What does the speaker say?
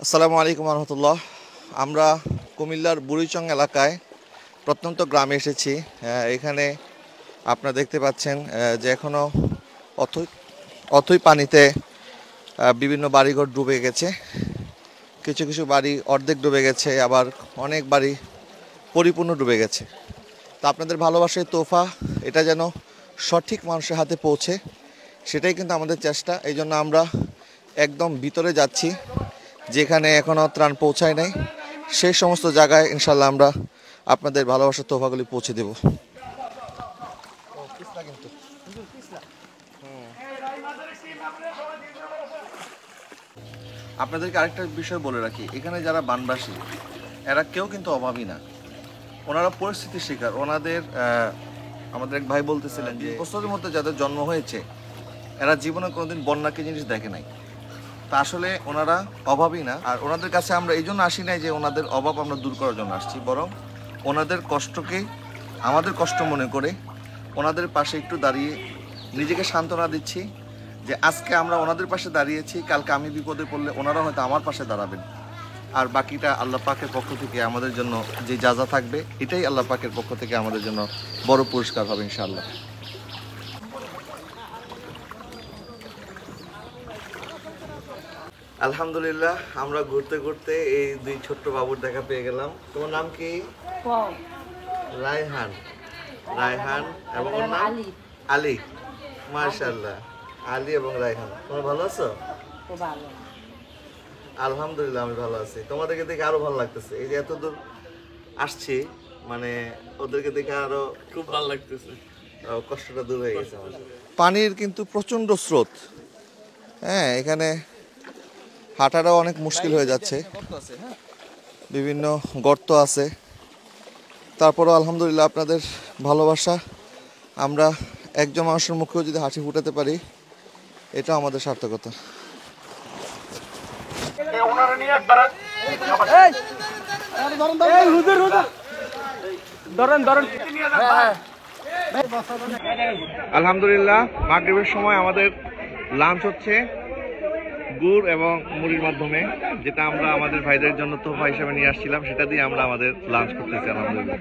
আসসালামু আলাইকুম রহমতুল্লাহ। আমরা কুমিল্লার বুড়িচং এলাকায় প্রত্যন্ত গ্রামে এসেছি। এখানে আপনারা দেখতে পাচ্ছেন যে এখনও অথই অথই পানিতে বিভিন্ন বাড়িঘর ডুবে গেছে। কিছু কিছু বাড়ি অর্ধেক ডুবে গেছে, আবার অনেক বাড়ি পরিপূর্ণ ডুবে গেছে। তো আপনাদের ভালোবাসার তোফা এটা যেন সঠিক মানুষের হাতে পৌঁছে, সেটাই কিন্তু আমাদের চেষ্টা। এই জন্য আমরা একদম ভিতরে যাচ্ছি, যেখানে এখনও ত্রাণ পৌঁছায় নাই সেই সমস্ত জায়গায় ইনশাল্লাহ আমরা আপনাদের ভালোবাসার তোফাগুলি পৌঁছে দেব। আপনাদেরকে আরেকটা বিষয় বলে রাখি, এখানে যারা বানবাসী এরা কেউ কিন্তু অভাবী না, ওনারা পরিস্থিতির শিকার। ওনাদের আমাদের এক ভাই বলতেছিলেন যে বছরের মধ্যে যাদের জন্ম হয়েছে এরা জীবনে কোনোদিন বন্যাকে জিনিস দেখে নাই। তা আসলে ওনারা অভাবী না। আর ওনাদের কাছে আমরা এই জন্য আসি নাই যে ওনাদের অভাব আমরা দূর করার জন্য আসছি, বরং ওনাদের কষ্টকে আমাদের কষ্ট মনে করে ওনাদের পাশে একটু দাঁড়িয়ে নিজেকে সান্ত্বনা দিচ্ছি যে আজকে আমরা ওনাদের পাশে দাঁড়িয়েছি, কালকে আমি বিপদে পড়লে ওনারা হয়তো আমার পাশে দাঁড়াবেন। আর বাকিটা আল্লাহ পাকের পক্ষ থেকে আমাদের জন্য যে যা যা থাকবে এটাই আল্লাহ পাকের পক্ষ থেকে আমাদের জন্য বড় পুরস্কার হবে ইনশাআল্লাহ। আলহামদুলিল্লাহ, আমরা ঘুরতে ঘুরতে এই দুই ছোট্ট বাবুর দেখা পেয়ে গেলাম। তোমার নাম কি? রায়হান। রায়হান এবং ওর নাম আলী। মাশাআল্লাহ, আলী এবং রায়হান। তোমরা ভালো আছো? আলহামদুলিল্লাহ, আমি ভালো আছি। তোমাদেরকে দেখে আরো ভালো লাগতেছে, এই যে এত দূর আসছি, মানে ওদেরকে দেখে আরো খুব ভালো লাগতেছে। কষ্টটা দূর হয়ে গেছে আমার। পানির কিন্তু প্রচন্ড স্রোত। হ্যাঁ, এখানে হাঁটাটাও অনেক মুশকিল হয়ে যাচ্ছে, বিভিন্ন গর্ত আছে। তারপরও আলহামদুলিল্লাহ আপনাদের ভালোবাসা, আমরা একজন মানুষের মুখেও যদি হাসি ফুটাতে পারি এটা আমাদের সার্থকতা। আলহামদুলিল্লাহ, মাগরিবের সময় আমাদের লাঞ্চ হচ্ছে গুড় এবং মুড়ির মাধ্যমে, যেটা আমরা আমাদের ভাইদের জন্য তোফা হিসেবে নিয়ে আসছিলাম, সেটা দিয়ে আমরা আমাদের লাঞ্চ করতেছি আলহামদুলিল্লাহ।